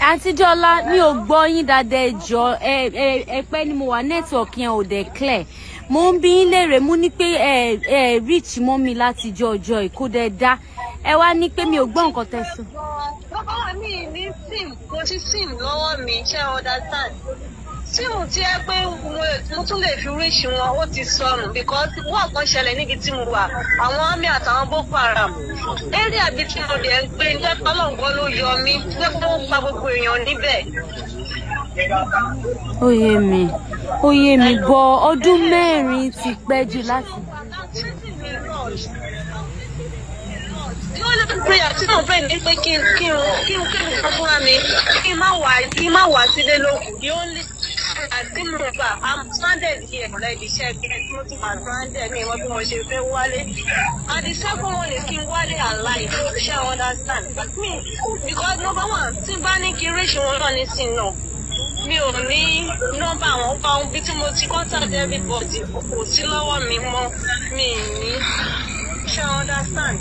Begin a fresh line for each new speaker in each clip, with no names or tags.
Aunty Jola, mi ò gbọ́ yín dáadáa ẹjọ́ ẹ pẹ́ ni mo wà network yẹn ò dẹ̀ clear. Mo ń bi yín léèrè mo ní pé reach mọ́ mi láti ọjọ́ ìkó dẹ̀ dá. Ẹ wá ní pé mi ò gbọ́ nǹkan tẹ́ sọ.
Bàbá mi ní sim, mo ti sim lọ́wọ́ mi, ṣé understand? Síìmù tí ẹ pé mo tún lè fi ríṣì wọn ó ti sọnù because wọ́n kan ṣẹlẹ̀ níbi tí mo wà àwọn àmì àtàwọn Boko Haram eré àbí tí mo dẹ̀ ń gbé ní ọlọ́ngbọ́n ló yọ mí pé kó pa gbogbo èèyàn níbẹ̀.
Ó yé mi bọ ọdún mẹ́rin ti pẹ́ jù láti.
Tí wọ́n lè pè àti náà bẹ́ẹ̀ ni pé kí n fúnra mi kí n má wà sílé lókun kí ó lè. I'm stranded here already. Stranded me. What was your wallet? And the second one is King Wale alive. Shall understand? But me, because number one, Timbani Kiration on is no. Me only number one found between multi contact everybody. Still me more me. Shall understand?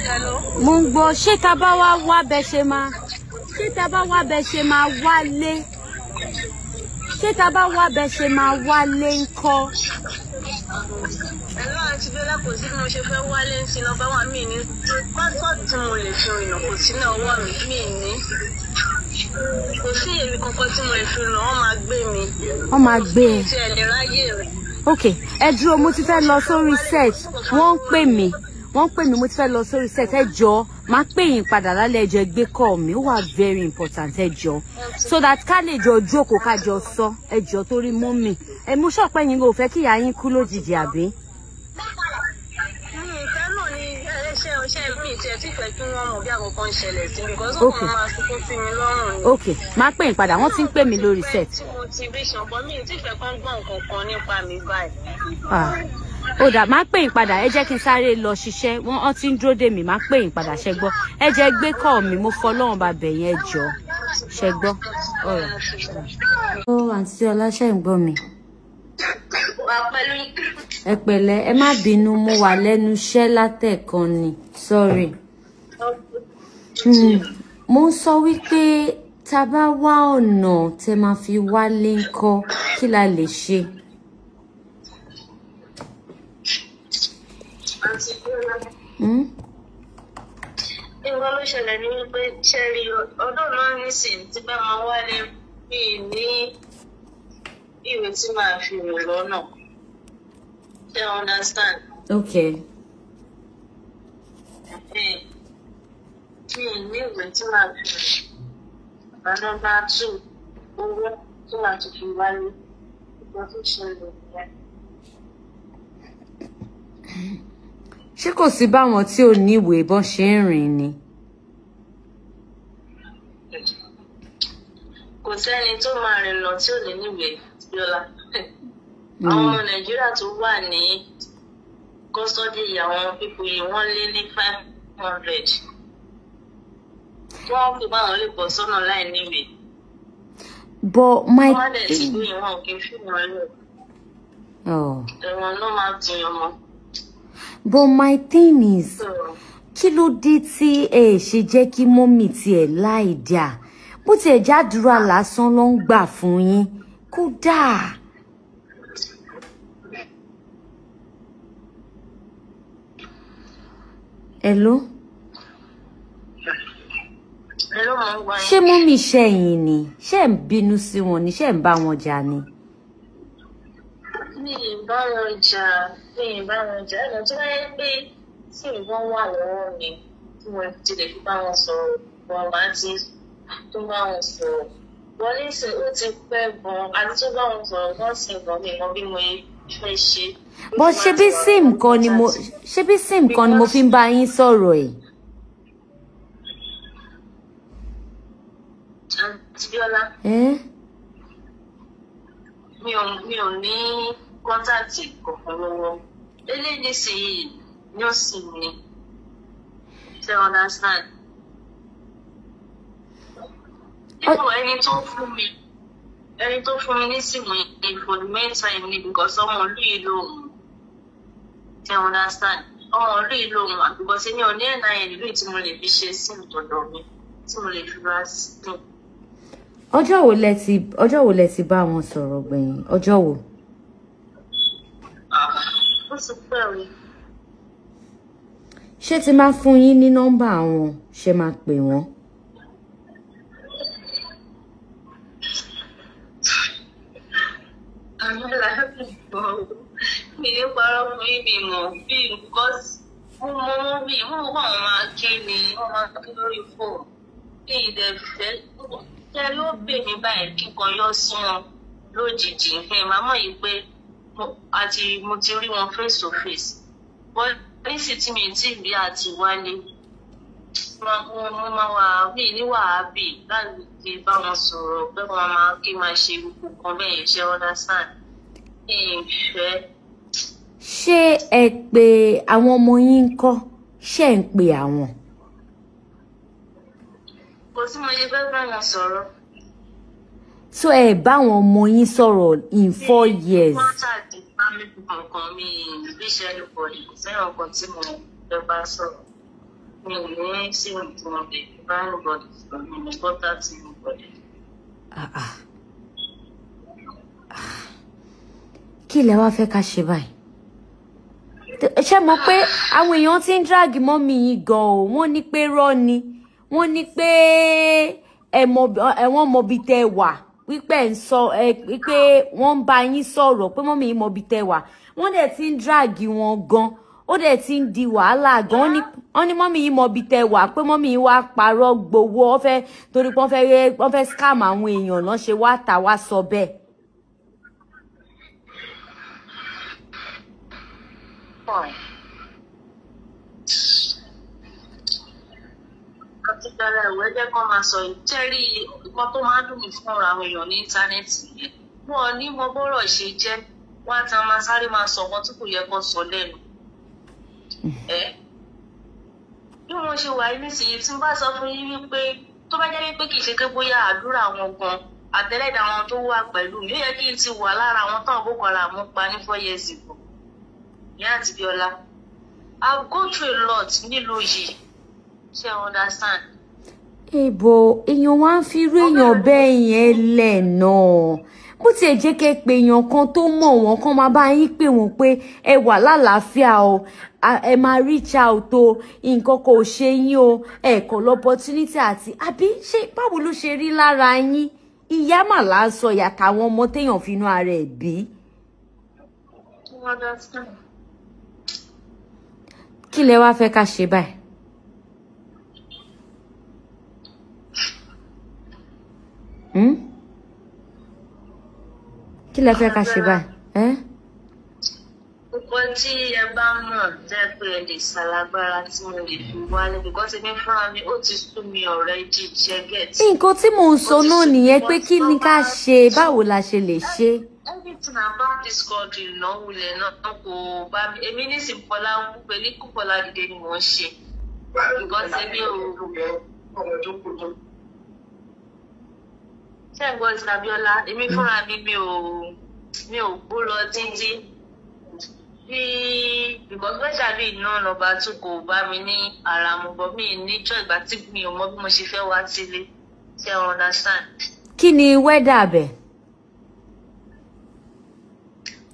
Hello.
Mungbo, ṣé tá bá wá bẹ́ ṣe máa. Ṣé tá bá wá bẹ́ ṣe máa wálé. Ṣé tá bá wá bẹ́ ṣe máa wálé ńkọ́?
Hello, Aunty Biola, kò sí bí mo ṣe fẹ́ wálé ńsìn náà bá wà mí ní passport tí mo lè fi rìnà kò sí náà wà mí ní. Kò sí èmi kankan tí mo lè fi rìnà, wọ́n máa gbé mi.
Wọ́n máa gbé ẹ.
Ti ẹ̀ lè ráyè rẹ̀.
Okay, ẹ dúró mo ti fẹ́ lọ sórí set. Wọ́n ń pè mí mo ti fẹ́ lọ sórí set ẹ jọ̀ọ́ máa pè yín padà lálẹ́ ẹjọ́ gbé call mi ó wà very important ẹ jọ̀ọ́ so that ká lè jọ jókòó ká jọ sọ ẹ jọ̀ọ́ torí mọ́mì ẹ mú ṣọpẹ́ yín kò fẹ́ kí ìyá yín kú lójijì àbí.
Ìfẹ́ náà ni ẹlẹ́ṣẹ́ mi tí ẹ ti fẹ́ kí wọ́n mọ̀ bí àkọ́kọ́ ń ṣẹlẹ̀ sí mi because ó kàn máa sunkún sí mi lọ́rùn ni.
Okay, máa pè yín padà wọ́n ti ń pè mí lórí set.
Motivation but mi ti fẹ́ kán gbọ́ nǹkan kan nípa mi báyìí.
Ó dà máa pè yín padà ẹ jẹ́ kí n sáré lọ ṣiṣẹ́ wọ́n ti ń dúró dè mí máa pè yín padà ṣẹ gbọ́ ẹ jẹ́ gbé call mi mo fọlọ́run bá bẹ̀ yẹn jọ ṣẹ gbọ́. Ó Aunty Jola ṣe ń gbọ́ mi. Ẹ pẹ̀lẹ́ ẹ má bínú mo wà lẹ́nu iṣẹ́ látẹ̀kan ni sorry. Mo ń sọ wípé tá bá wá ọ̀nà tẹ máa fi wálé ńkọ́ kí la lè ṣe.
Nǹkan ló ṣẹlẹ̀ ní wípé ṣẹ́rí ọdún náà nísìnyí tí bá máa wálé bí ní ìwé tí màá fi rò lọ́nà. Ṣé you understand?
Okay.
Mi ní ìwé tí màá fi rò. Nọ́mbà 2 owó tí màá ti fi wálé. Ìgbà tó ṣẹlẹ̀ nìyẹn.
Ṣé kò sí báwọn tí ò ní ìwé bọ́n ṣe ń rìn ni?
Kò sẹ́ni tó máa rìn lọ tí ò ní níwèé Biola. Àwọn ọmọ Nàìjíríà tó wà ní kọ́sọ́dì àwọn pípọ̀ yìí wọ́n lé ní 500. Wọ́n fi báwọn lè bọ̀ sọ́nà láì níwèé.
But my
wọ́n lè ti gbé ìwọ̀n kí n fi wọn lò. Ẹ̀wọ̀n náà máa tìyàn mọ́.
But my thing is, kí ló dé tí ẹ ṣe jẹ́ kí mọ́mì tiẹ̀ láì dà? Bó tiẹ̀ jádùúrà lásán ló ń gbà fún yín. Kódà. Hello?
Hello, mo ń gbọ́ yín.
Ṣé mọ́mì ṣẹ̀yìn ni? Ṣé ń bínú sí wọn ni? Ṣé ń bá wọn jà ni?
Mi ì bá wọn jà. Ẹ̀nà tó wáyé pé tí nǹkan wà lọ́wọ́ mi tí mo ti lè fi bá wọn sọ̀rọ̀ wọn bá ti tó bá wọn sọ̀rọ̀. Wọ́n ní sìn ó ti pẹ́ gan-an àti tó bá wọn sọ̀rọ̀ wọ́n sì gan mi mọ bí mo fẹ́ ṣe.
But ṣebí sim kan ni mo fi ń bá yín sọ̀rọ̀ ẹ̀.
Aunty Biola. Mi ò ní kọ́ńtàtì kankan lọ́wọ́. Eléyìí sì ni ó sì ní. Ṣé you understand? Ipò ẹni tó fún mi ní sìnmù for the main time ni because ọmọ ìlú yìí lòun. Ṣé you understand? Ọmọ ìlú yìí lòun àbíkọ́ sí ní ọ̀ní ẹ̀nà ìlú tí mo lè fi ṣe sìnmù tọ̀dọ̀ mi. tí mo lè fi wá sí.
Ọjọ́ wo lẹ ti bá wọn sọ̀rọ̀ gbẹ̀yìn? Ọjọ́ wo?
Ó sì pẹ́ o.
Ṣé ti máa fún yín ní nọ́mbà wọn, ṣé máa pè wọ́n?
Àwọn làákì gbọ́ mi ní parọ́ fún yín mi mọ̀ bí because mo bí wọ́n máa ké ni wọ́n máa ké lórí fóònù bí ìdẹ̀fẹ́ ṣe ló pè mí báyìí kíkan yọ sí wọn lójijì màmá yìí pé mo ti rí wọn face to face wọ́n ní sì tí mi ti rí àti wálé mo máa wà bí níwàábì láti fi bá wọn sọ̀rọ̀ pé wọ́n máa kí máa ṣe gbogbo kan bẹ́ẹ̀ ṣe understand ìfẹ́.
Ṣé ẹ pè àwọn ọmọ yín ńkọ́? Ṣé ẹ ń pè àwọn?
Kò sí mo ṣe fẹ́ bá wọn sọ̀rọ̀.
So ẹ bá àwọn ọmọ yín sọ̀rọ̀ in 4 years.
Wọ́n ṣàdé bá mi kankan mi ìbíṣẹ́ lùpọ̀lì sẹ́yìn ọkàn tí mo fẹ́ bá sọ̀rọ̀. Mi ò ní sí ohun tí mo lè bá nìbọ̀dì sọ̀rọ̀ mi ní bọ́tà tí mo bọ̀dì.
Kí lẹ wá fẹ́ ká ṣe báyìí? Ṣé mọ̀ pé àwọn èèyàn ti ń drag mọ́mì yín gan o, wọ́n ní pé rọ́ ni, wọ́n ní pé ẹ̀wọ̀n mọ̀bí tẹ́ wà, wípé ń sọ wípé wọ́n ń bá yín sọ̀rọ̀ pé mọ́mì yín mọ̀bí tẹ́ wà, wọ́n dẹ̀ ti ń drag wọn gan, ó dẹ̀ ti ń di wàhálà gan, wọ́n ní mọ́mì yín mọ̀bí tẹ́ wà pé mọ́mì yín wá parọ́ gbowó, torí pé wọ́n fẹ́ scam àwọn èèyàn náà ṣe wá tà wá sọ bẹ́ẹ̀.
Àtìgbàlẹ̀ ìwé jẹ́ kó máa sọ ìtẹ́rí nǹkan tó máa ń dùn mí fún ọ̀rọ̀ àwọn èèyàn ní íńtánẹ́ẹ̀tì yẹn. Wọ́n ní mo bọ́rọ̀ ṣe jẹ́, wọ́n á ti máa sáré máa sọ wọn tí kò yẹ kó sọ lẹ́nu. Bí wọ́n ṣe wà nísìnyí tí n bá sọ fún yín wípé tó bá jẹ́ wípé kì í ṣe pé bóyá àdúrà wọn gan àtẹ́lẹ́dà wọn tó wà pẹ̀lú mi, ó yẹ kí n ti wà lára àwọn táwọn Boko Haram pa ní 4 years ago. Ìyá àti Biola. I've gone through a lot nílùú yìí. Ṣé you understand?
Èèbò èèyàn wá ń fi irú èèyàn bẹ́ẹ̀ yẹn lẹ̀ náà. Bó tiẹ̀ jẹ́ kẹ́ pé èèyàn kan tó mọ̀ wọ́n kan máa bá yín pè wọ́n pé ẹ wà lálàáfíà o, ẹ máa reach out o, nǹkan kò ṣe yín o, ẹ kàn l'opportunity àti àbí ṣé báwo ló ṣe rí lára yín? Ìyá mà là ń sọ ìyá táwọn ọmọ téèyàn fi inú ara ẹ̀ bí.
You understand?
Kí lẹ wá fẹ́ ká ṣe báyìí? Kí lẹ fẹ́ ká ṣe báyìí?
Gbogbo tí ẹ bá mọ̀ jẹ́ pé ẹ lè ṣàlágbára tí mo lè fi wálé because èmi fúnra mi ó ti sú mi already jẹ́ gẹ̀ẹ́tì.
Nǹkan tí mò ń sọ náà nìyẹn pé kí ni ká ṣe, báwo la ṣe lè ṣe?
Everything about this country ìnáwó ilẹ̀ náà kò bá mi. Èmi ní Sìnkọ́lá ń pè ní Kúpọ̀lá dìde ni mò ń ṣe. Because èmi ò ṣé ẹ̀ ń gbọ́ ìsìn Abíọ́lá? Èmi fúnra mi ò gbó lọ títí. Because special bí iná nọ́mbà 2 kò bá mi ní ara mu bọ́ mi níjọ́ ìgbà tí mi ò mọ bí mo ṣe fẹ́ wá sílé. Ṣé ẹ understand?
Kí ni wẹ́dà bẹ̀?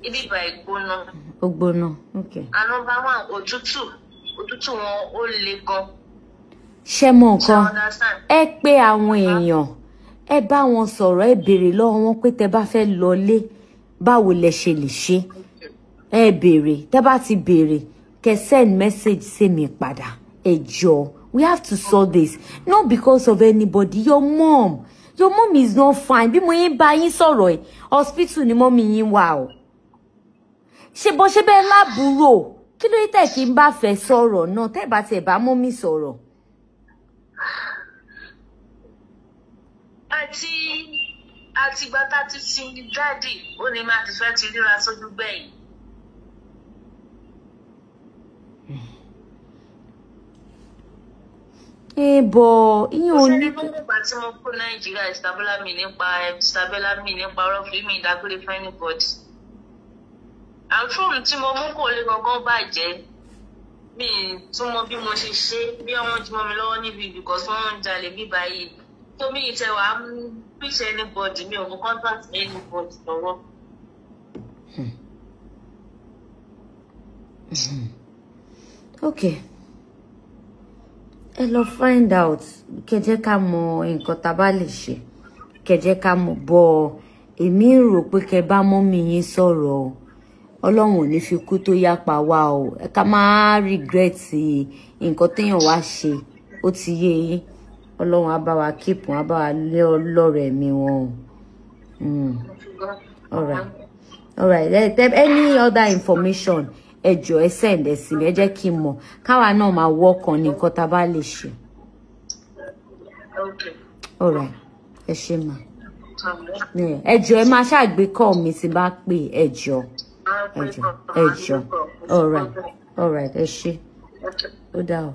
Ibi ìgbà ìgbóná.
Ó gbóná, okay.
Number 1 òtútù wọn ó le gan.
Ṣé mọ̀ nǹkan? Ẹ pé àwọn èèyàn, ẹ bá wọn sọ̀rọ̀, ẹ béèrè lọ́wọ́ wọn pé tẹ́ bá fẹ́ lọlé báwo lẹ ṣe lè ṣe. Ẹ béèrè, tẹ́ bá ti béèrè, kẹ́ send message sí mi padà. Ẹ jọ̀ọ́, we have to solve this, not because of anybody. Your mom is not fine. Bí mo yín bá yín sọ̀rọ̀ ẹ̀, hospital ni mommy yín wà o. Ṣé bó ṣe bẹ́ẹ̀ lábúrò, kí ló tẹ̀ kí n bá fẹ́ sọ̀rọ̀ náà, tẹ́ bá tẹ̀ bá mommy sọ̀rọ̀.
Àti ìgbà tá ti sin dáàdì, ó ní máa ti fẹ́ ti ríra sójú gbẹ̀yìn.
Bọ̀ ìyẹn ò ní.
Nígbà tí mo kó Nàìjíríà, Istabella mi nípa ọ̀rọ̀ fún mi ìdágbére fún anybody. And from tí mo mú kò lè gangan bàjẹ́. mi tún mọ bí mo ṣe ṣe bí wọ́n jí mọ́ mi lọ́wọ́ níbi because wọ́n ń jalè bí báyìí tó mi ìtẹ̀ wá reach anybody mi ò mú contact anybody lọ́wọ́.
Okay. Ẹ lọ find out kẹ́ jẹ́ ká mọ nǹkan tá bá lè ṣe kẹ́ jẹ́ ká mọ̀ bọ́ èmi rò pé kẹ́ bá mọ́mì yín sọ̀rọ̀ o Ọlọ́run ò ní fi kú tó yapa wá o ẹ ká má regret nǹkan téèyàn wá ṣe ó ti yé yín Ọlọ́run á bá wa keep wọn á bá wa lé ọlọ́rẹ̀ mi wọn all right any other information ẹ jọ̀ọ́ ẹ send ẹ sí mi ẹ jẹ́ kí n mọ̀ káwa náà máa work on nǹkan tá bá lè ṣe.
Okay.
All right. Ẹ ṣé mà. Ẹ jọ̀ọ́ ẹ máa ṣàgbé call mi tí bá pè ẹ jọ̀ọ́. Ẹ jọ̀ọ́. All right. Ẹ ṣé. Ó dà o.